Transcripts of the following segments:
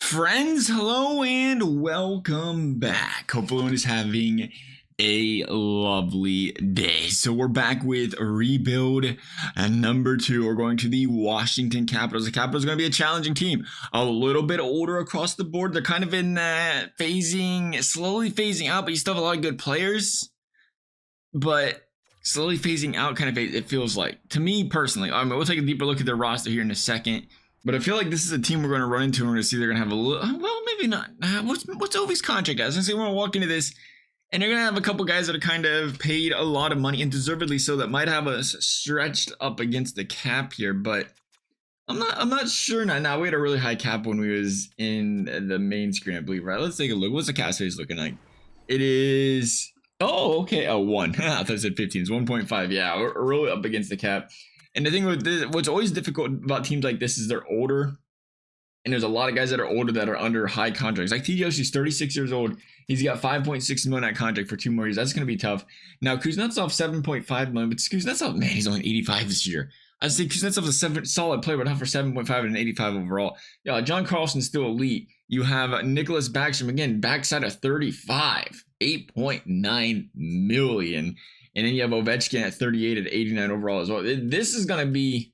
Friends, hello and welcome back. Hope everyone is having a lovely day. So we're back with rebuild and number 2. We're going to the Washington Capitals. The Capitals are going to be a challenging team. A little bit older across the board. They're kind of in that slowly phasing out, but you still have a lot of good players. But slowly phasing out kind of, it feels like, to me personally. I mean, we'll take a deeper look at their roster here in a second. But I feel like this is a team we're going to run into and we're going to see they're going to have a little, well, maybe not. What's Ovi's contract as? I say we're going to walk into this and they're going to have a couple guys that are kind of paid a lot of money and deservedly so that might have us stretched up against the cap here. But I'm not sure now. Now we had a really high cap when we was in the main screen, I believe, right? Let's take a look. What's the cap space looking like? It is, oh, okay, a 1. I thought it said 15. It's 1.5. Yeah, we're really up against the cap. And the thing with this, what's always difficult about teams like this is they're older. And there's a lot of guys that are older that are under high contracts. Like TJ Oshie's 36 years old. He's got $5.6 million that contract for 2 more years. That's going to be tough. Now, Kuznetsov, $7.5 million. But Kuznetsov, man, he's only 85 this year. I'd say Kuznetsov's a solid player, but not for 7.5 and 85 overall. Yeah, John Carlson's still elite. You have Nicholas Backstrom, again, backside of 35. $8.9 million. And then you have Ovechkin at 38 at 89 overall as well. This is going to be,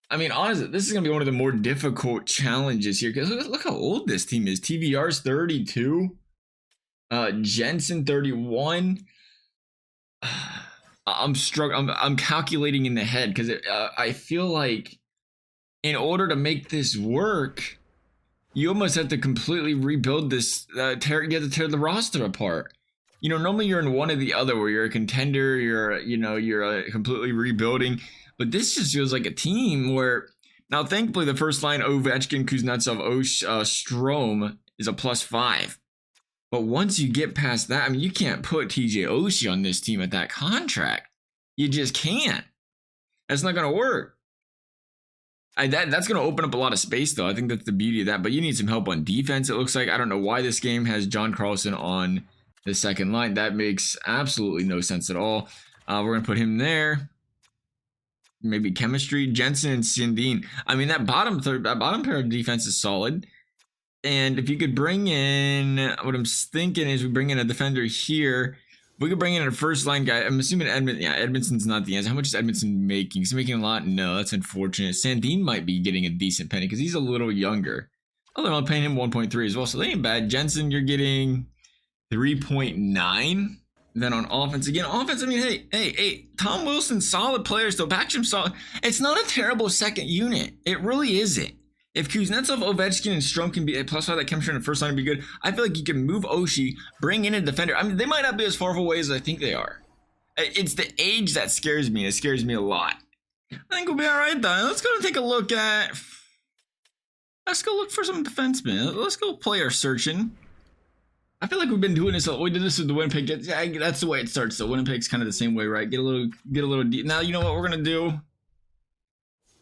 I mean, honestly, this is going to be one of the more difficult challenges here. Because look how old this team is. TVR's 32. Jensen 31. I'm struggling. I'm calculating in the head because I feel like in order to make this work, you almost have to completely rebuild this. You have to tear the roster apart. You know, normally you're in one or the other where you're a contender, you're completely rebuilding. But this just feels like a team where, now thankfully the first line, Ovechkin, Kuznetsov, Strome is a +5. But once you get past that, I mean, you can't put TJ Oshie on this team at that contract. You just can't. That's not going to work. That's going to open up a lot of space, though. I think that's the beauty of that. But you need some help on defense, it looks like. I don't know why this game has John Carlson on the second line. That makes absolutely no sense at all. We're going to put him there. Maybe chemistry, Jensen and Sandin. I mean, that bottom pair of defense is solid. And if you could bring in, what I'm thinking is we bring in a defender here. We could bring in a first line guy. I'm assuming Edmondson's not the answer. How much is Edmondson making? Is he making a lot? No, that's unfortunate. Sandin might be getting a decent penny because he's a little younger. Although I'm paying him 1.3 as well, so they ain't bad. Jensen, you're getting 3.9. Then on offense, again, I mean, hey, Tom Wilson, solid player still. Backstrom, solid. It's not a terrible second unit. It really isn't. If Kuznetsov, Ovechkin, and Strome can be a +5, that chemistry in the first line would be good. I feel like you can move Oshie, bring in a defender. I mean, they might not be as far away as I think they are. It's the age that scares me. It scares me a lot. I think we'll be all right, though. Let's go take a look at... Let's go look for some defensemen. Let's go player searching. I feel like we've been doing this. We did this with the Winnipeg Jets. Yeah, that's the way it starts. So Winnipeg's kind of the same way, right? Get a little deep. Now, you know what we're gonna do?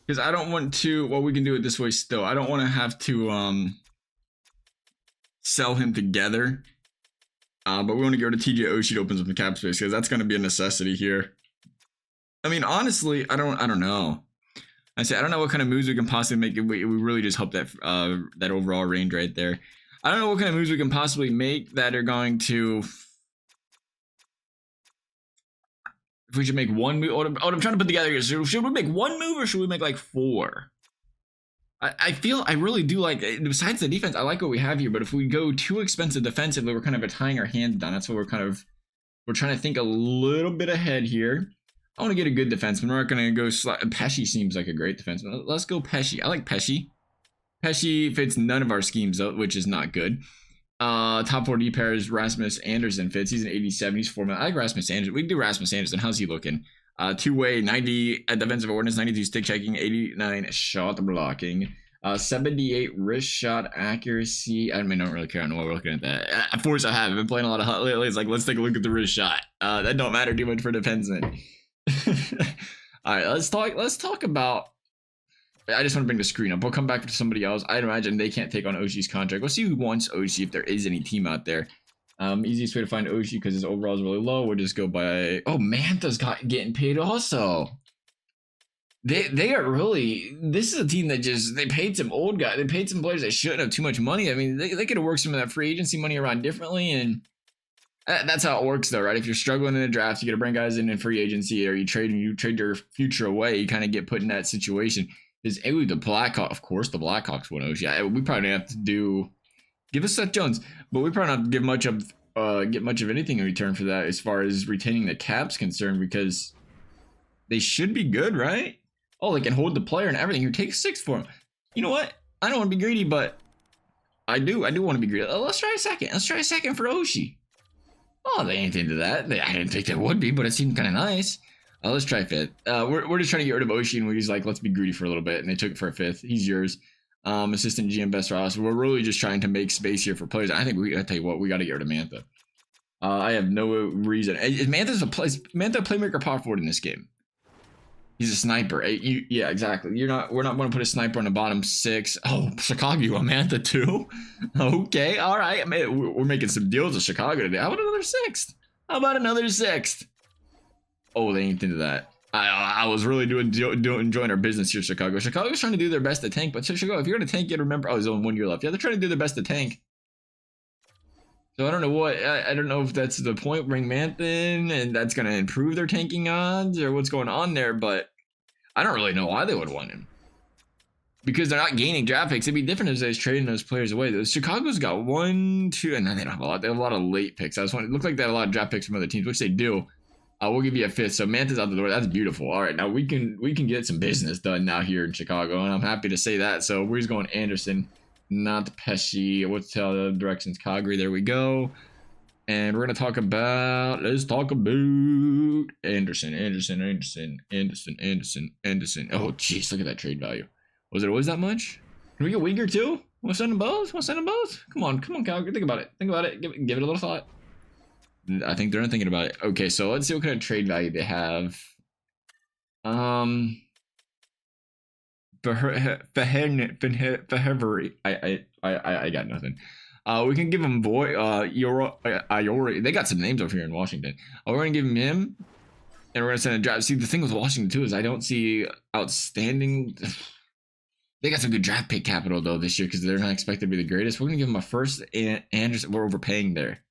Because I don't want to. Well, we can do it this way still. I don't want to have to sell him together. But we want to go to TJ Oshie to open up the cap space because that's gonna be a necessity here. I mean, honestly, I don't know. I don't know what kind of moves we can possibly make. We really just hope that that overall range right there. I don't know what kind of moves we can possibly make that are going to... If we should make one move... What I'm trying to put together here. Should we make one move or should we make like 4? I really do like... Besides the defense, I like what we have here. But if we go too expensive defensively, we're kind of tying our hands down. That's what we're trying to think a little bit ahead here. I want to get a good defenseman. We're not going to go... Pesci seems like a great defenseman. Let's go Pesci. I like Pesci. Pesci fits none of our schemes, though, which is not good. Top 4 D pairs, Rasmus Anderson fits. He's an 87. He's 4 million. I like Rasmus Anderson. We can do Rasmus Anderson. How's he looking? 2-way, 90 defensive awareness, 92 stick checking, 89 shot blocking, 78 wrist shot accuracy. I mean, I don't really care. I know why we're looking at that. Of course, I have. I've been playing a lot of hot lately. It's like, let's take a look at the wrist shot. That don't matter too much for defensemen. All right, let's talk about... I just want to bring the screen up. We'll come back to somebody else. I'd imagine they can't take on Oshie's contract. We'll see who wants Oshie if there is any team out there. Easiest way to find Oshie because his overall is really low. We'll just go by... Oh, Mantha's getting paid also. They are really. This is a team that just they paid some old guys. They paid some players that shouldn't have too much money. I mean, they could have worked some of that free agency money around differently, and that's how it works, though, right? If you're struggling in the draft, you got to bring guys in free agency, or you trade your future away. You kind of get put in that situation. Is the Blackhawks? Of course, the Blackhawks won. Yeah, we probably don't have to give us Seth Jones, but we probably not give much of get much of anything in return for that as far as retaining the cap's concerned, because they should be good, right? Oh, they can hold the player and everything. Here, take 6 for him. You know what? I don't want to be greedy, but I do want to be greedy. Let's try a second. Let's try a second for Oshie. Oh, they ain't into that. I didn't think they would be, but it seemed kind of nice. Let's try 5th. We're just trying to get rid of Oshie, and we're just like, let's be greedy for a little bit, and they took it for a 5th. He's yours. Assistant GM best roster. We're really just trying to make space here for players. I think I tell you what, we got to get rid of Mantha. I have no reason. Mantha's Mantha playmaker power forward in this game. He's a sniper. Yeah, exactly. We're not going to put a sniper on the bottom 6. Oh, Chicago, you want Mantha too? Okay, all right. I mean, we're making some deals with Chicago today. How about another 6th? How about another 6th? Oh, they ain't into that. I was really enjoying our business here, Chicago. Chicago's trying to do their best to tank, but Chicago, if you're going to tank, you got to remember, there's only 1 year left. Yeah, they're trying to do their best to tank. So I don't know what, I don't know if that's the point, bring Mantha in, and that's going to improve their tanking odds, or what's going on there, but I don't really know why they would want him. Because they're not gaining draft picks. It'd be different if they was trading those players away. Chicago's got 1, 2, and then they don't have a lot. They have a lot of late picks. It looked like they had a lot of draft picks from other teams, which they do. We'll give you a 5th. So Mantha's out the door. That's beautiful. All right, now we can get some business done now here in Chicago, and I'm happy to say that. So we're just going Anderson, not Pesci. What's the other directions? Calgary. There we go. And we're gonna talk about. Let's talk about Anderson. Oh, jeez, look at that trade value. Was it always that much? Can we get Uyghur too? We'll send them both. Come on, Calgary. Think about it. Give it a little thought. I think they're not thinking about it. Okay, so let's see what kind of trade value they have. Fahevery. I got nothing. We can give him Iori. They got some names over here in Washington. We're gonna give him, and we're gonna send a draft. See, the thing with Washington too is I don't see outstanding. They got some good draft pick capital though this year because they're not expected to be the greatest. We're gonna give them a 1st and Anderson. We're overpaying there.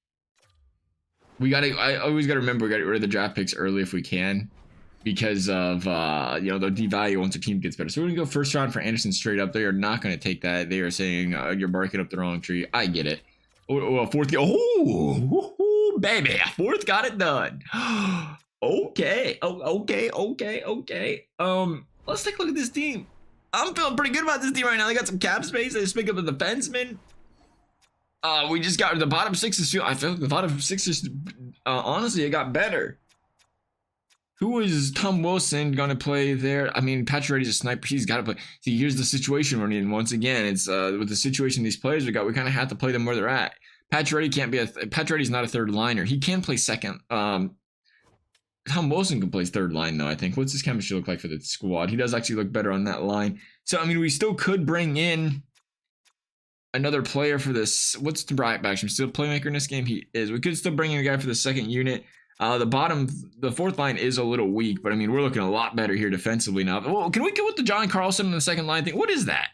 I always gotta remember we gotta get rid of the draft picks early if we can, because of the devalue once a team gets better. So we're gonna go 1st round for Anderson straight up. They are not gonna take that. They are saying you're barking up the wrong tree. I get it. Oh, 4th. Oh, baby, 4th got it done. Okay. Okay. Let's take a look at this team. I'm feeling pretty good about this team right now. They got some cap space. They just pick up a defenseman. We just got the bottom 6 I feel like the bottom 6 honestly, it got better. Who is Tom Wilson gonna play there? I mean, Pacioretty's a sniper. He's got to play. See, here's the situation we're in. Once again, it's with the situation these players we got. We kind of have to play them where they're at. Pacioretty can't be Pacioretty's not a 3rd liner. He can play 2nd. Tom Wilson can play 3rd line though. I think. What's his chemistry look like for the squad? He does actually look better on that line. So I mean, we still could bring in another player for this. What's the right back? Still a playmaker in this game? He is. We could still bring in a guy for the 2nd unit. The 4th line is a little weak, but I mean, we're looking a lot better here defensively now. Well, can we go with the John Carlson in the 2nd line thing? What is that?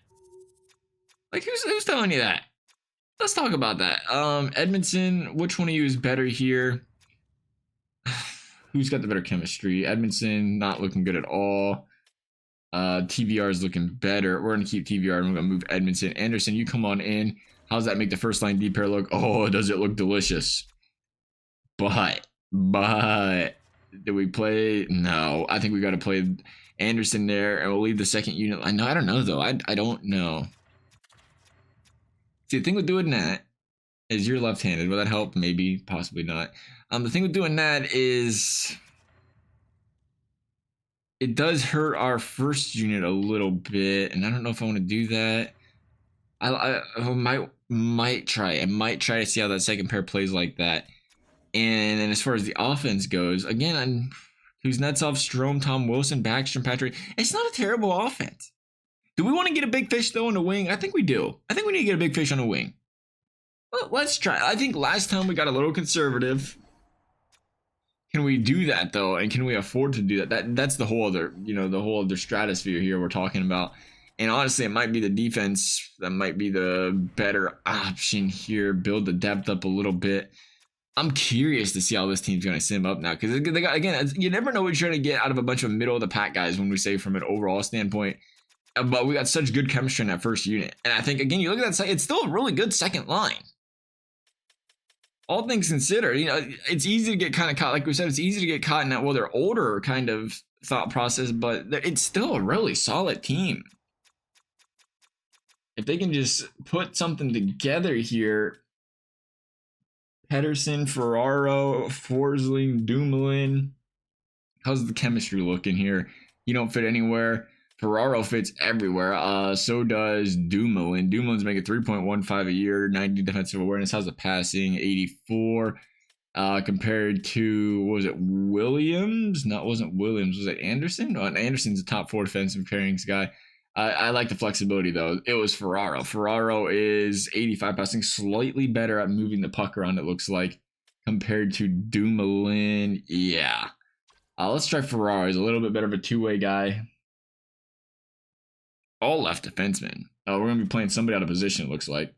Like, who's telling you that? Let's talk about that. Edmondson, which one of you is better here? Who's got the better chemistry? Edmondson, not looking good at all. TVR is looking better. We're going to keep TVR and we're going to move Edmondson. Anderson, you come on in. How does that make the 1st line D pair look? Oh, does it look delicious? But do we play? No, I think we got to play Anderson there, and we'll leave the 2nd unit. I don't know though. I don't know. See, the thing with doing that is you're left-handed. Will that help? Maybe, possibly not. The thing with doing that is it does hurt our 1st unit a little bit, and I don't know if I want to do that. I might try. I might try to see how that 2nd pair plays like that. And then as far as the offense goes, again, Kuznetsov, Strome, Tom Wilson, Backstrom, Patrick. It's not a terrible offense. Do we want to get a big fish though on the wing? I think we do. I think we need to get a big fish on the wing. Well, let's try. I think last time we got a little conservative. Can we do that though? And can we afford to do that? That's the whole other, the whole other stratosphere here we're talking about. And honestly, it might be the defense that might be the better option here. Build the depth up a little bit. I'm curious to see how this team's going to sim up now, because they got, again, you never know what you're going to get out of a bunch of middle of the pack guys when we say from an overall standpoint. But we got such good chemistry in that first unit, and I think again, you look at that site, it's still a really good second line. All things considered, it's easy to get kind of caught, like we said, it's easy to get caught in that, well, they're older kind of thought process, but it's still a really solid team. If they can just put something together here, Pedersen, Ferraro, Forsling, Dumoulin. How's the chemistry looking here? You don't fit anywhere. Ferraro fits everywhere. So does Dumoulin. Dumoulin's making 3.15 a year, 90 defensive awareness. How's the passing? 84. Compared to, what was it, Williams? No, it wasn't Williams. Was it Anderson? No, Anderson's a top 4 defensive pairings guy. I like the flexibility, though. It was Ferraro. Ferraro is 85 passing, slightly better at moving the puck around, it looks like, compared to Dumoulin. Yeah. Let's try Ferraro. He's a little bit better of a two-way guy. All left defensemen. We're going to be playing somebody out of position, it looks like.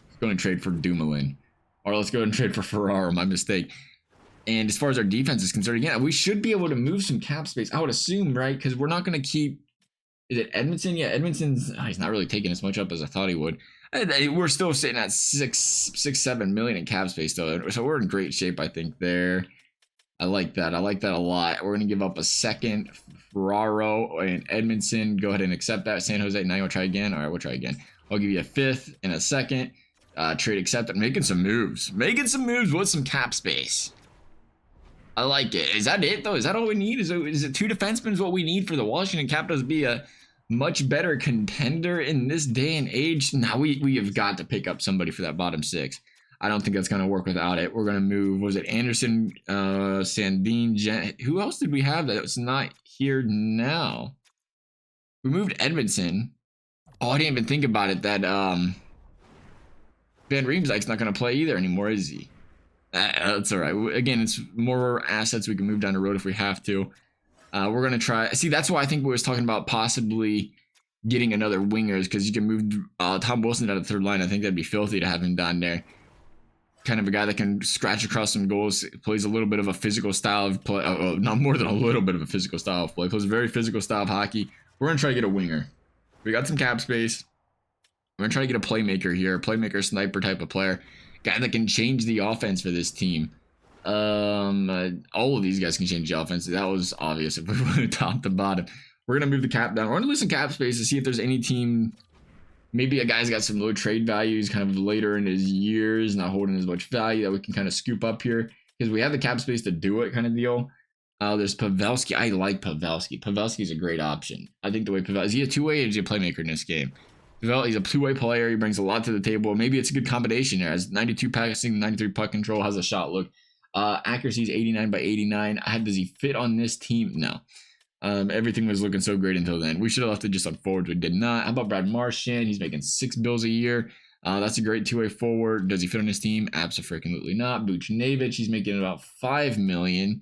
Let's go and trade for Dumoulin. Or let's go and trade for Ferraro, my mistake. And as far as our defense is concerned, again, we should be able to move some cap space, I would assume, right? Because we're not going to keep... Is it Edmondson? Yeah, Edmondson's... he's not really taking as much up as I thought he would. We're still sitting at 7 million in cap space, though. So we're in great shape, I think, there. I like that. I like that a lot. We're going to give up a second. Ferraro and Edmondson. Go ahead and accept that. San Jose. Now you want to try again? All right, we'll try again. I'll give you a 5th and a 2nd. Trade accepted. Making some moves. Making some moves with some cap space. I like it. Is that it, though? Is that all we need? Is it 2 defensemen is what we need for the Washington Capitals to be a much better contender in this day and age? Now we have got to pick up somebody for that bottom 6. I don't think that's going to work without it. We're going to move, was it Anderson, Sandin, who else did we have that was not here now? We moved Edmondson. Oh, I didn't even think about it that Van Riemsdyk's not going to play either anymore, is he? That's all right. Again, it's more assets we can move down the road if we have to. We're going to try. See, that's why I think we was talking about possibly getting another wingers, because you can move Tom Wilson down to the 3rd line. I think that'd be filthy to have him down there. Kind of a guy that can scratch across some goals, plays a little bit of a physical style of play, not more than a little bit of a physical style of play, plays a very physical style of hockey. We're going to try to get a winger. We got some cap space. We're going to try to get a playmaker here, a playmaker sniper type of player, guy that can change the offense for this team. All of these guys can change the offense. That was obvious if we went top to bottom. We're going to move the cap down. We're going to lose some cap space to see if there's any team. Maybe a guy's got some low trade values kind of later in his years, not holding as much value, that we can kind of scoop up here because we have the cap space to do it kind of deal. There's Pavelski. I like Pavelski. Pavelski's a great option. I think the way Pavelski, is he a two-way or is he a playmaker in this game? He's a two-way player. He brings a lot to the table. Maybe it's a good combination there. Has 92 passing, 93 puck control. How's the shot look? Accuracy is 89 by 89. Does he fit on this team? No. Everything was looking so great until then. We should have left it just on forwards. We did not. How about Brad Marchand? He's making $6 billion a year. That's a great two-way forward. Does he fit on his team? Absolutely not. Buchnevich, he's making about $5 million.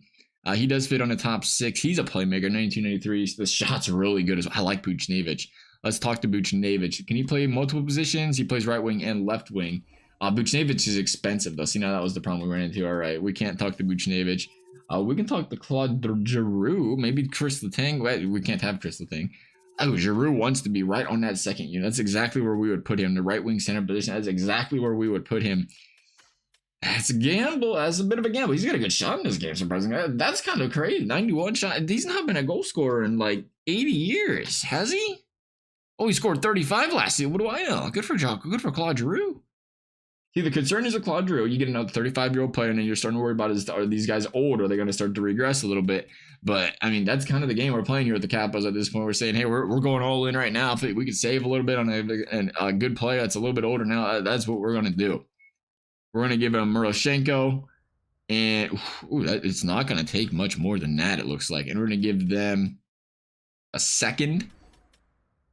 He does fit on the top 6. He's a playmaker. 1993. The shot's really good as well. I like Buchnevich. Let's talk to Buchnevich. Can he play multiple positions? He plays right wing and left wing. Buchnevich is expensive though. See, now that was the problem we ran into. All right, we can't talk to Buchnevich. We can talk to Claude Giroux, maybe Chris Letang. Wait, we can't have Chris Letang. Oh, Giroux wants to be right on that second unit. That's exactly where we would put him. The right wing center position. That's exactly where we would put him. That's a gamble. That's a bit of a gamble. He's got a good shot in this game, surprisingly. That's kind of crazy. 91 shot. He's not been a goal scorer in like 80 years, has he? Oh, he scored 35 last year. What do I know? Good for Claude Giroux. See, the concern is with Claude Giroux. You get another 35-year-old player, and then you're starting to worry about are these guys old? Are they going to start to regress a little bit? But, I mean, that's kind of the game we're playing here at the Capitals at this point. We're saying, hey, we're going all in right now. If we could save a little bit on a good player that's a little bit older now, that's what we're going to do. We're going to give him Muroshenko, and it's not going to take much more than that, it looks like. And we're going to give them a second.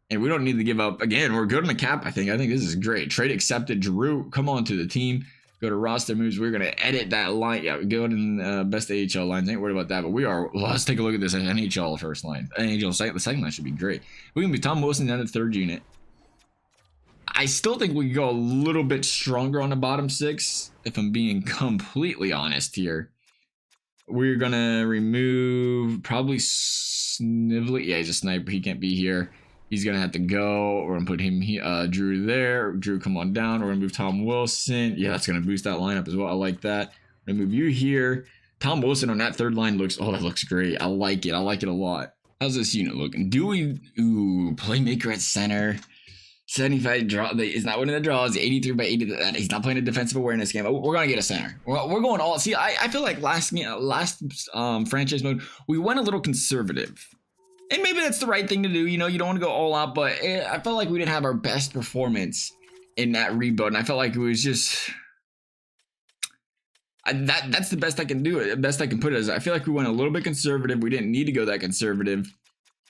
And we don't need to give up. Again, we're good on the cap, I think. I think this is great. Trade accepted. Giroux, come on to the team. Go to roster moves. We're gonna edit that line. Yeah, we go in best AHL lines. Ain't worried about that. But we are. Well, let's take a look at this NHL first line. NHL the second line should be great. We can be Tom Wilson down to third unit. I still think we can go a little bit stronger on the bottom six. If I'm being completely honest here, we're gonna remove probably Snively. Yeah, he's a sniper. He can't be here. He's gonna have to go. We're gonna put him Drew there. Drew, come on down. We're gonna move Tom Wilson. Yeah, that's gonna boost that lineup as well. I like that. We're gonna move you here. Tom Wilson on that third line looks. Oh, that looks great. I like it. I like it a lot. How's this unit looking? Playmaker at center. 75 draw. He's not winning the draws. 83 by 80. He's not playing a defensive awareness game. We're gonna get a center. We're going all. See, I feel like last franchise mode we went a little conservative. And maybe that's the right thing to do. You know, you don't want to go all out, but I felt like we didn't have our best performance in that rebuild. And I felt like it was just... that's the best I can do. The best I can put it is I feel like we went a little bit conservative. We didn't need to go that conservative.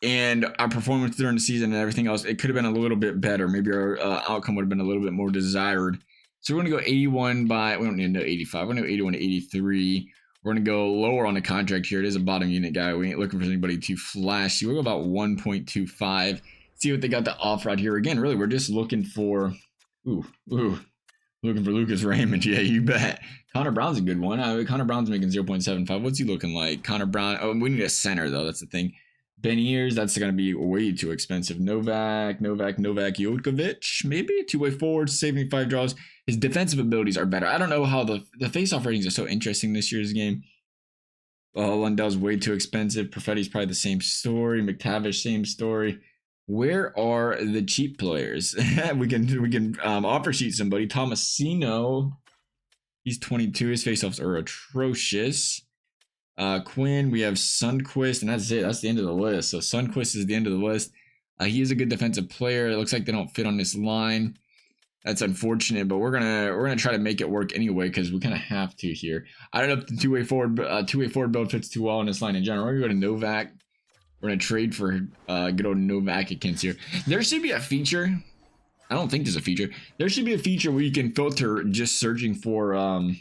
And our performance during the season and everything else, it could have been a little bit better. Maybe our outcome would have been a little bit more desired. So we're going to go 81 by... We don't need to know 85. We're going to go 81 to 83. We're going to go lower on the contract here. It is a bottom unit guy. We ain't looking for anybody too flashy. We'll go about 1.25. See what they got to offer out here. Again, really, we're just looking for... Looking for Lucas Raymond. Yeah, you bet. Connor Brown's a good one. Connor Brown's making 0.75. What's he looking like? Connor Brown... Oh, we need a center, though. That's the thing. Beniers, that's going to be way too expensive. Novak Jokovic, maybe? Two-way forward, 75 draws. His defensive abilities are better. I don't know how the face-off ratings are so interesting this year's game. Lundell's way too expensive. Perfetti's probably the same story. McTavish, same story. Where are the cheap players? we can offer sheet somebody. Tomasino, he's 22. His face-offs are atrocious. Quinn, we have Sundqvist, and that's it. That's the end of the list. So Sundqvist is the end of the list. He is a good defensive player. It looks like they don't fit on this line. That's unfortunate, but we're gonna try to make it work anyway because we kind of have to here. I don't know if the two-way forward build fits too well on this line in general. We're gonna go to Novak. We're gonna trade for good old Novakikins here. There should be a feature. I don't think there's a feature. There should be a feature where you can filter just searching for you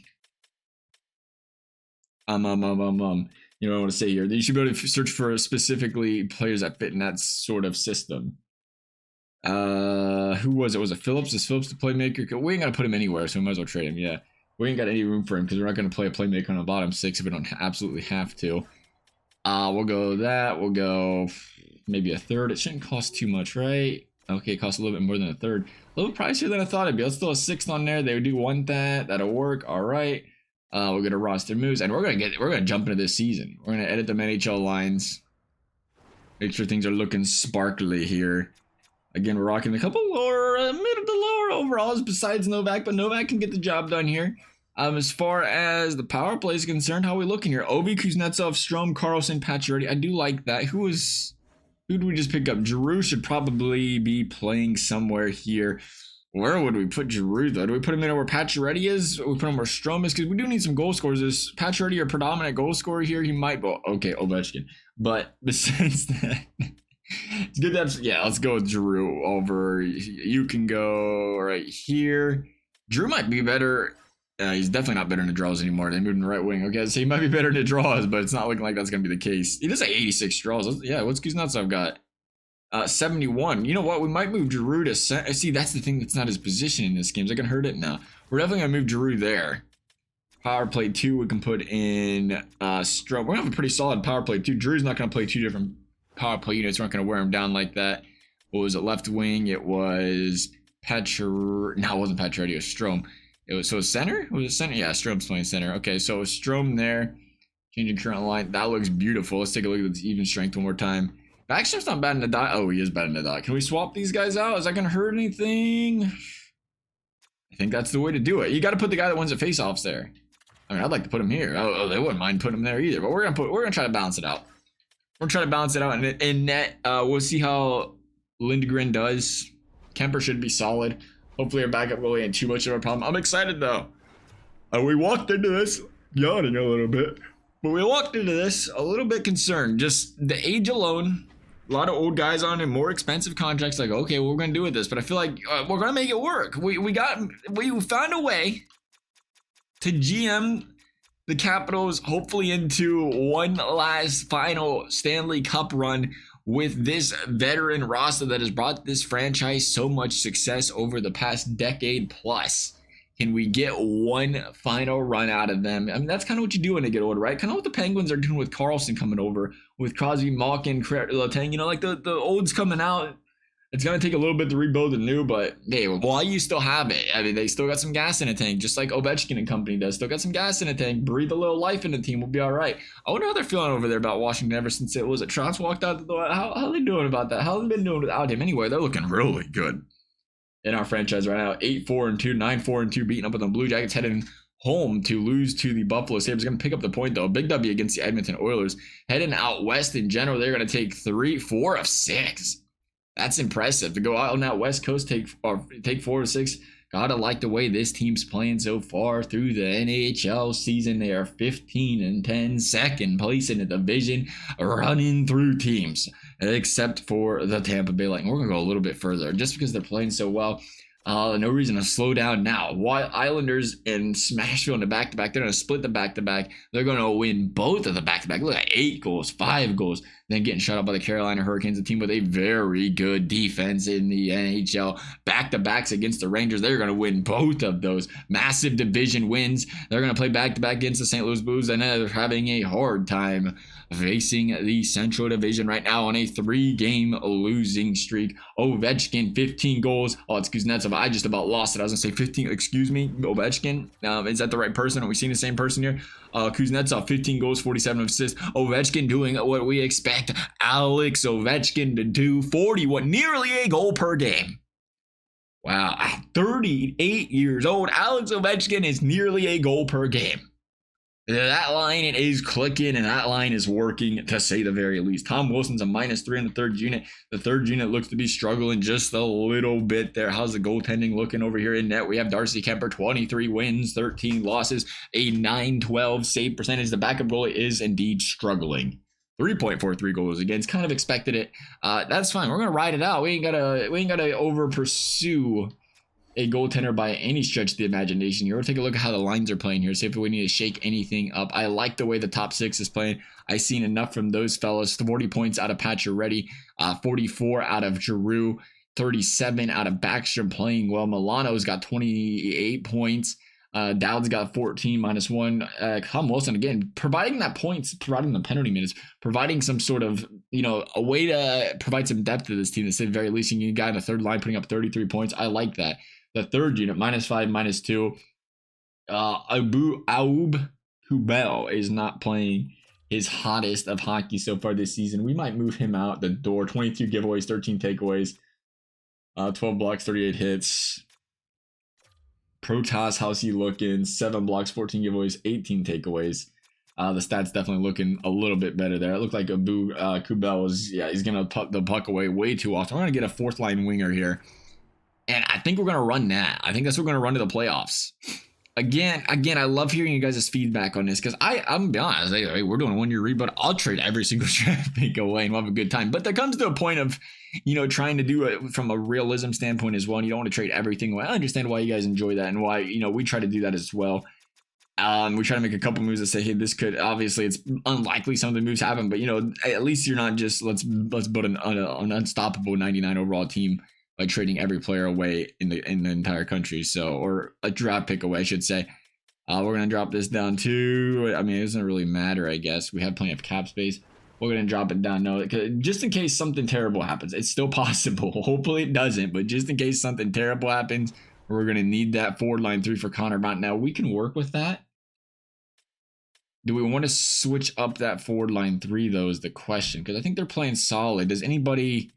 know what I want to say here. You should be able to search for specifically players that fit in that sort of system. Who was it? Was it Phillips? Is Phillips the playmaker? We ain't got to put him anywhere, so we might as well trade him. Yeah, we ain't got any room for him because we're not going to play a playmaker on the bottom six if we don't absolutely have to. We'll go that. We'll go maybe a third. It shouldn't cost too much, right? Okay, it costs a little bit more than a third. A little pricier than I thought it'd be. Let's throw a sixth on there. They do want that. That'll work. All right. We're gonna roster moves, and we're gonna jump into this season. We're gonna edit the NHL lines, make sure things are looking sparkly here. Again, we're rocking a couple lower, mid to lower overalls besides Novak, but Novak can get the job done here. As far as the power play is concerned, how are we looking here? Ovi, Kuznetsov, Strome, Carlson, Pacioretty. I do like that. Who did we just pick up? Giroux should probably be playing somewhere here. Where would we put Giroux, though? Do we put him in where Pacioretty is? Or we put him where Strome is? Because we do need some goal scorers. Is Pacioretty a predominant goal scorer here? He might. Well, okay, Ovechkin. But besides that, it's good to have. Yeah, let's go with Giroux over. You can go right here. Giroux might be better. He's definitely not better in the draws anymore. They moved him to right wing. Okay, so he might be better in the draws, but it's not looking like that's going to be the case. He does have 86 draws. Yeah, what's Kuznetsov got? 71. You know what? We might move Giroux to center. See, that's the thing that's not his position in this game. Is I can hurt it now. We're definitely going to move Giroux there. Power play 2, we can put in Strome. We're going to have a pretty solid power play 2. Giroux's not going to play 2 different power play units. We're not going to wear him down like that. What was it? Left wing. It was Pacioretty. No, it wasn't Pacioretty. It was Strome. So center? Was it center? Yeah, Strome's playing center. Okay, so it was Strome there. Changing current line. That looks beautiful. Let's take a look at the even strength one more time. Backstrap's not bad in the dot. Oh, he is bad in the dot. Can we swap these guys out? Is that going to hurt anything? I think that's the way to do it. You got to put the guy that wins the faceoffs there. I mean, I'd like to put him here. Oh, they wouldn't mind putting him there either. But we're gonna try to balance it out. We're trying to balance it out, and in net, we'll see how Lindgren does. Kemper should be solid. Hopefully, our backup really ain't too much of a problem. I'm excited though. We walked into this yawning a little bit, but we walked into this a little bit concerned. Just the age alone. A lot of old guys on and more expensive contracts. Like, okay, what we're gonna do with this? But I feel like we're gonna make it work. We found a way to GM the Capitals hopefully into one last final Stanley Cup run with this veteran roster that has brought this franchise so much success over the past decade plus. Can we get one final run out of them? I mean, that's kind of what you do when they get older, right? Kind of what the Penguins are doing with Carlson coming over, with Crosby, Malkin, Letang. You know, like the old's coming out. It's going to take a little bit to rebuild the new, but hey, while you still have it, I mean, they still got some gas in the tank, just like Ovechkin and company does. Still got some gas in the tank. Breathe a little life in the team. We'll be all right. I wonder how they're feeling over there about Washington ever since it was it Trotz walked out the door. How are they doing about that? How have they been doing without him? Anyway, they're looking really good in our franchise right now. 8-4-2, 9-4-2, beating up on the Blue Jackets, heading home to lose to the Buffalo Sabres. Going to pick up the point, though. Big W against the Edmonton Oilers. Heading out west in general, they're going to take 4 of 6. That's impressive. To go out on that West Coast, take 4 of 6. Gotta like the way this team's playing so far through the NHL season. They are 15-10, second place in the division, running through teams, except for the Tampa Bay Lightning. We're gonna go a little bit further just because they're playing so well. No reason to slow down now. While Islanders and Smashville in the back-to-back, they're going to split the back-to-back. They're going to win both of the back-to-back. Look at 8 goals, 5 goals. Then getting shut out by the Carolina Hurricanes, a team with a very good defense in the NHL. Back-to-backs against the Rangers. They're going to win both of those. Massive division wins. They're going to play back-to-back against the St. Louis Blues, and they're having a hard time facing the Central Division right now on a 3-game losing streak. Ovechkin, 15 goals. Oh, it's Kuznetsov. I just about lost it. I was going to say 15. Excuse me, Ovechkin. Is that the right person? Are we seeing the same person here? Kuznetsov, 15 goals, 47 assists. Ovechkin doing what we expect Alex Ovechkin to do. 41, nearly a goal per game. Wow, 38 years old. Alex Ovechkin is nearly a goal per game. That line is clicking, and that line is working, to say the very least. Tom Wilson's a -3 in the third unit. The third unit looks to be struggling just a little bit there. How's the goaltending looking over here in net? We have Darcy Kemper, 23 wins, 13 losses, a .912 save percentage. The backup goalie is indeed struggling. 3.43 goals against. Kind of expected it. That's fine. We're gonna ride it out. We ain't gotta over pursue a goaltender by any stretch of the imagination. You're going to take a look at how the lines are playing here, see if we need to shake anything up. I like the way the top 6 is playing. I've seen enough from those fellas. 40 points out of Pacioretty, 44 out of Giroux, 37 out of Backstrom playing well. Milano's got 28 points. Dowd's got 14 -1. Tom Wilson, again, providing that points, providing the penalty minutes, providing some sort of, a way to provide some depth to this team. At the very least, you need a guy in the third line putting up 33 points. I like that. The third unit, -5, -2. Aub Kubel is not playing his hottest of hockey so far this season. We might move him out the door. 22 giveaways, 13 takeaways, 12 blocks, 38 hits. Protas, how's he looking? 7 blocks, 14 giveaways, 18 takeaways. The stats definitely looking a little bit better there. It looked like Abu Kubel he's going to put the puck away way too often. We're going to get a 4th line winger here. And I think we're going to run that. I think that's what we're going to run to the playoffs. Again, I love hearing you guys' feedback on this, because I'm going to be honest, hey, we're doing a 1-year rebuild. I'll trade every single draft pick away and we'll have a good time. But there comes to a point of, trying to do it from a realism standpoint as well. And you don't want to trade everything away. I understand why you guys enjoy that and why, we try to do that as well. We try to make a couple moves that say, hey, this could, obviously it's unlikely some of the moves happen, but at least you're not just, let's build an unstoppable 99 overall team by trading every player away in the entire country. So, or a draft pick away, I should say. We're going to drop this down to, it doesn't really matter, I guess. We have plenty of cap space. We're going to drop it down. No, just in case something terrible happens. It's still possible. Hopefully it doesn't, but just in case something terrible happens, we're going to need that forward line 3 for Connor Brown. Now, we can work with that. Do we want to switch up that forward line 3, though, is the question. Because I think they're playing solid. Does anybody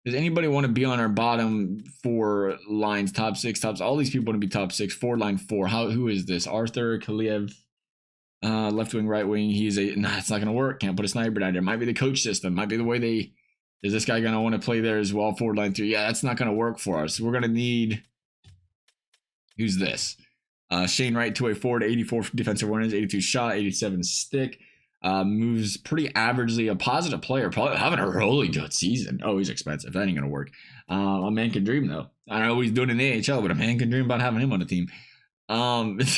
want to be on our bottom 4 lines, top 6, all these people want to be top 6, forward line 4. Who is this? Arthur Kaliev, left wing, right wing. It's not going to work. Can't put a sniper down there. Might be the coach system. Might be the way is this guy going to want to play there as well? Forward line 3. Yeah, that's not going to work for us. We're going to need, who's this? Shane Wright, 2-way forward, 84 defensive awareness, 82 shot, 87 stick. Moves pretty averagely, a positive player, probably having a really good season. Oh, he's expensive. That ain't gonna work. A man can dream, though. I don't know what he's doing in the AHL, but a man can dream about having him on the team. Let's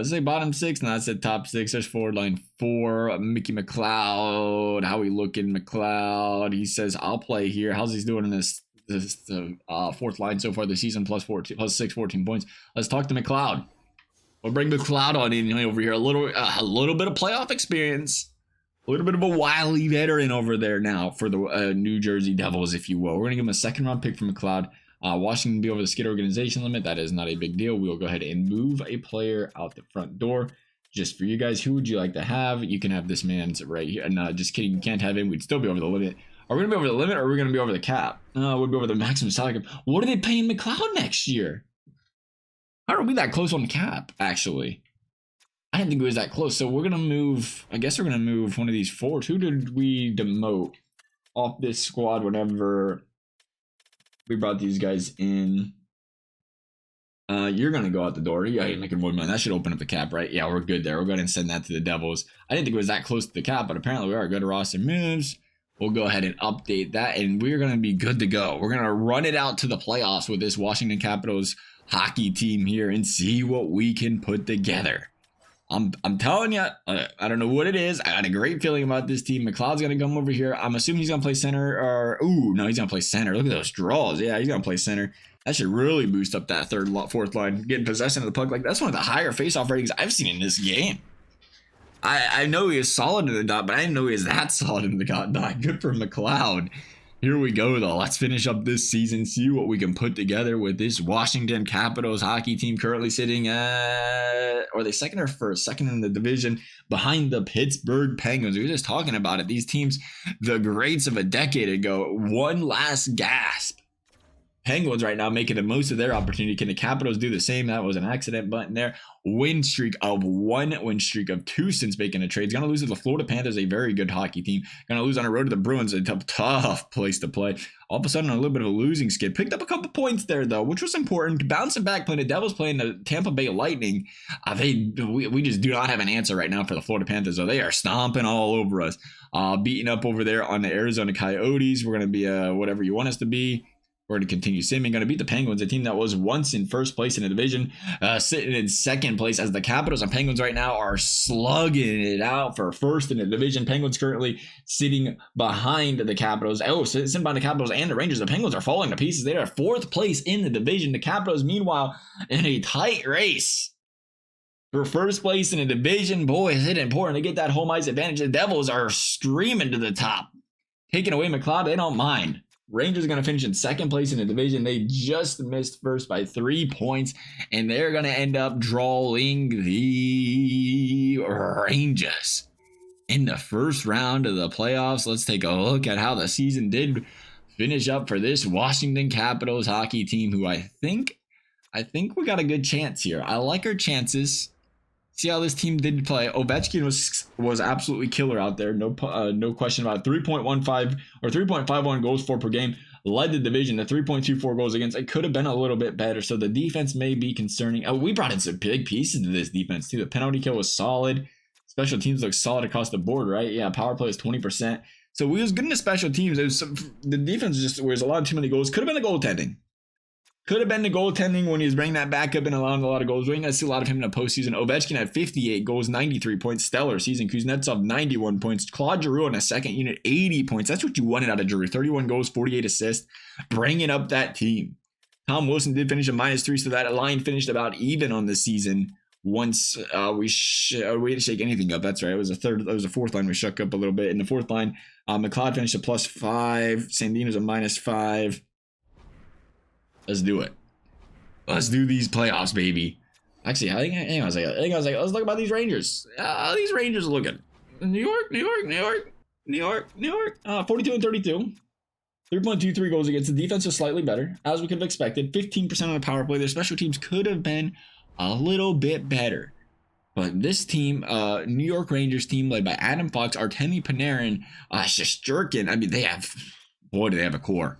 say bottom six. No, I said top six. There's forward line four. Mickey McLeod. How we looking, McLeod? He says I'll play here. How's he doing in this fourth line so far this season? Plus 14, plus 6, 14 points. Let's talk to McLeod. We'll bring McLeod on in over here. A little bit of playoff experience. A little bit of a wily veteran over there now for the New Jersey Devils, if you will. We're gonna give him a second round pick for McLeod. Washington be over the skid organization limit. That is not a big deal. We will go ahead and move a player out the front door. Just for you guys, who would you like to have? You can have this man's right here. No, just kidding. You can't have him. We'd still be over the limit. Are we going to be over the limit or are we going to be over the cap? We'll be over the maximum salary cap. What are they paying McLeod next year? How are we that close on the cap, actually? I didn't think it was that close. So we're going to move. I guess we're going to move one of these forwards. Who did we demote off this squad whenever we brought these guys in? You're going to go out the door. Yeah, you're making more money. That should open up the cap, right? Yeah, we're good there. We'll go ahead and send that to the Devils. I didn't think it was that close to the cap, but apparently we are. Go to roster moves. We'll go ahead and update that, and we're going to be good to go. We're going to run it out to the playoffs with this Washington Capitals hockey team here and see what we can put together. I'm telling you, I don't know what it is. I got a great feeling about this team. McLeod's going to come over here. I'm assuming he's going to play center or... Ooh, no, he's going to play center. Look at those draws. Yeah, he's going to play center. That should really boost up that fourth line. Getting possession of the puck. Like, that's one of the higher faceoff ratings I've seen in this game. I know he is solid in the dot, but I didn't know he was that solid in the dot. Good for McLeod. Here we go, though. Let's finish up this season, see what we can put together with this Washington Capitals hockey team currently sitting at, are they second or first? Second in the division behind the Pittsburgh Penguins. We were just talking about it. These teams, the greats of a decade ago, one last gasp. Penguins right now making the most of their opportunity. Can the Capitals do the same? That was an accident button there. Win streak of 1, win streak of 2 since making a trade. It's going to lose to the Florida Panthers, a very good hockey team. Going to lose on the road to the Bruins, a tough place to play. All of a sudden, a little bit of a losing skid. Picked up a couple points there, though, which was important. Bouncing back, playing the Devils, playing the Tampa Bay Lightning. We just do not have an answer right now for the Florida Panthers, though. They are stomping all over us. Beating up over there on the Arizona Coyotes. We're going to be whatever you want us to be. We're going to continue simming. Going to beat the Penguins, a team that was once in first place in the division, sitting in second place as the Capitals and Penguins right now are slugging it out for first in the division. Penguins currently sitting behind the Capitals. Sitting behind the Capitals and the Rangers. The Penguins are falling to pieces. They are fourth place in the division. The Capitals, meanwhile, in a tight race for first place in the division. Boy, is it important to get that home ice advantage. The Devils are screaming to the top. Taking away McLeod, they don't mind. Rangers are going to finish in second place in the division. They just missed first by 3 points, and they're going to end up drawing the Rangers in the first round of the playoffs. Let's take a look at how the season did finish up for this Washington Capitals hockey team, who I think we got a good chance here. I like our chances. See how this team did play. Ovechkin was absolutely killer out there. No question about it. 3.15 or 3.51 goals for per game. Led the division to 3.24 goals against. It could have been a little bit better. So the defense may be concerning. We brought in some big pieces to this defense too. The penalty kill was solid. Special teams look solid across the board, right? Yeah, power play is 20%. So we was good in the special teams. The defense was a lot too many goals. Could have been the goaltending. Could have been the goaltending when he was bringing that back up and allowing a lot of goals. We're going to see a lot of him in the postseason. Ovechkin had 58 goals, 93 points. Stellar season. Kuznetsov, 91 points. Claude Giroux in a second unit, 80 points. That's what you wanted out of Giroux. 31 goals, 48 assists. Bringing up that team. Tom Wilson did finish a -3, so that line finished about even on the season. Once we didn't shake anything up. That's right. It was a fourth line we shook up a little bit. In the fourth line, McLeod finished a +5. Sandino's a -5. Let's do it. Let's do these playoffs, baby. Actually, hang on a second. Let's look about these Rangers. How these Rangers looking? New York. 42 and 32. 3.23 goals against. The defense is slightly better, as we could have expected. 15% on the power play. Their special teams could have been a little bit better. But this team, New York Rangers team led by Adam Fox, Artemi Panarin, Shesterkin. I mean, do they have a core.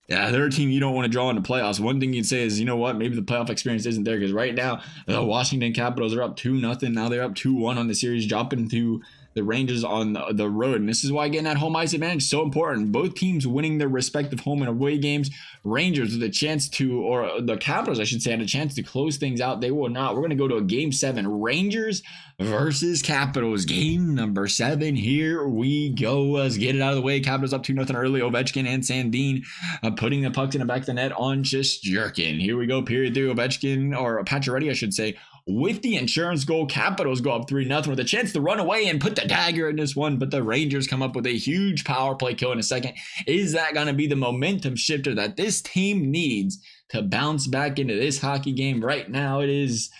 Yeah, they're a team you don't want to draw in the playoffs. One thing you'd say is, you know what, maybe the playoff experience isn't there, because right now the Washington Capitals are up 2-0. Now they're up 2-1 on the series, dropping to the Rangers on the road. And this is why getting that home ice advantage is so important. Both teams winning their respective home and away games. Rangers with a chance to, or the Capitals, I should say, had a chance to close things out. They will not. We're going to go to a game 7. Rangers versus Capitals. Game number 7. Here we go. Let's get it out of the way. Capitals up 2-0 early. Ovechkin and Sandin putting the pucks in the back of the net on Shesterkin. Here we go. Period 3. Ovechkin, or Pacioretty, I should say, with the insurance goal. Capitals go up 3-0 with a chance to run away and put the dagger in this one, but the Rangers come up with a huge power play kill in a second. Is that going to be the momentum shifter that this team needs to bounce back into this hockey game? Right now it is,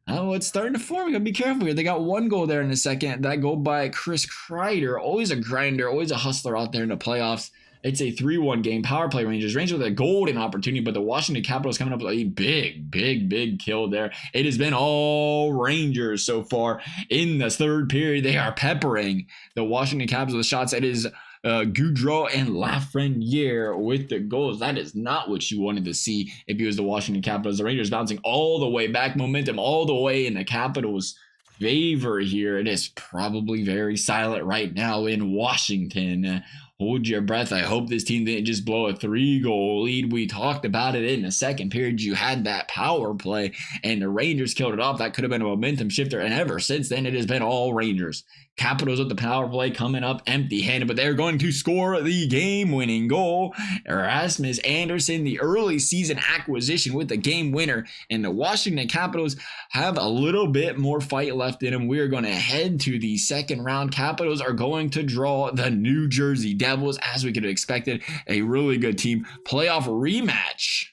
it's starting to form. We got to be careful here. They got one goal there in a second. That goal by Chris Kreider, always a grinder, always a hustler out there in the playoffs. It's a 3-1 game. Power play Rangers. Rangers with a golden opportunity, but the Washington Capitals coming up with a big kill there. It has been all Rangers so far in the third period. They are peppering the Washington Capitals with shots. It is Goudreau and Lafreniere with the goals. That is not what you wanted to see if you was the Washington Capitals. The Rangers bouncing all the way back. Momentum all the way in the Capitals' favor here. It is probably very silent right now in Washington. Hold your breath. I hope this team didn't just blow a 3-goal lead. We talked about it in the second period. You had that power play, and the Rangers killed it off. That could have been a momentum shifter, and ever since then, it has been all Rangers. Capitals with the power play coming up empty-handed, but they're going to score the game-winning goal. Rasmus Andersson, the early season acquisition with the game winner, and the Washington Capitals have a little bit more fight left in them. We are going to head to the second round. Capitals are going to draw the New Jersey Devils, as we could have expected. A really good team. Playoff rematch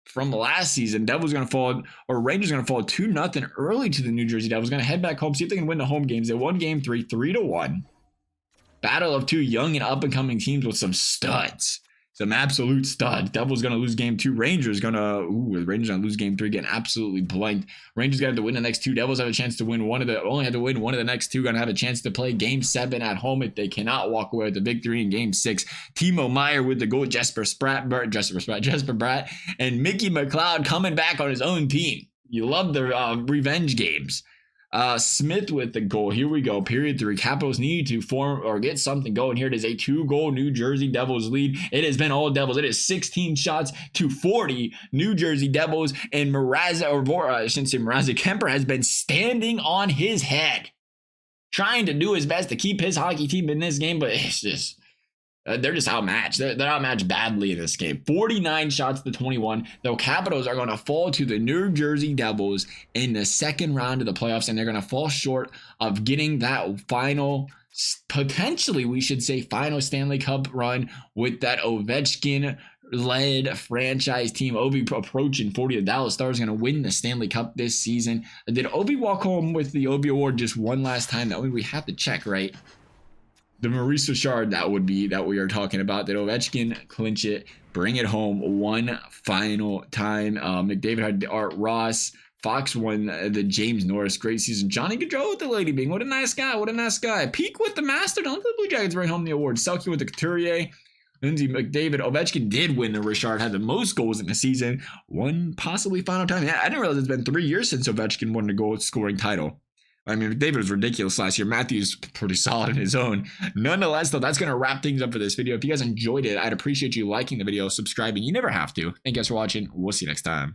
from last season. Devils going to fall, or Rangers going to fall 2-0 early to the New Jersey Devils. Going to head back home, see if they can win the home games. They won game 3, 3-1. Battle of two young and up-and-coming teams with some studs. Some absolute studs. Devils going to lose game 2. Rangers going to lose game 3, getting absolutely blanked. Rangers got to win the next 2. Devils have a chance to win only have to win one of the next 2. Going to have a chance to play game 7 at home if they cannot walk away with the victory in game 6. Timo Meier with the goal. Jesper Bratt, and Mickey McLeod coming back on his own team. You love the revenge games. Smith with the goal. Here we go. Period 3. Capitals need to form or get something going here. It is a 2-goal New Jersey Devils lead. It has been all Devils. It is 16 shots to 40 New Jersey Devils. And Kemper has been standing on his head, trying to do his best to keep his hockey team in this game, but it's just they're just outmatched. They're outmatched badly in this game. 49 shots to 21. The Capitals are going to fall to the New Jersey Devils in the second round of the playoffs, and they're going to fall short of getting that final, potentially we should say final Stanley Cup run with that Ovechkin-led franchise team. Ovi approaching 40. The Dallas Stars are going to win the Stanley Cup this season. Did Ovi walk home with the Ovi Award just one last time? That we have to check, right? The Maurice Richard, that we are talking about. Did Ovechkin clinch it, bring it home one final time? McDavid had Art Ross. Fox won the James Norris. Great season. Johnny Gaudreau with the Lady Bing. What a nice guy. Peak with the Master. Don't let the Blue Jackets bring home the award. Selke with the Couturier. Lindsay McDavid. Ovechkin did win the Richard. Had the most goals in the season. One possibly final time. Yeah, I didn't realize it's been 3 years since Ovechkin won the goal scoring title. I mean, McDavid was ridiculous last year. Matthews pretty solid in his own. Nonetheless, though, that's going to wrap things up for this video. If you guys enjoyed it, I'd appreciate you liking the video, subscribing. You never have to. Thank you guys for watching. We'll see you next time.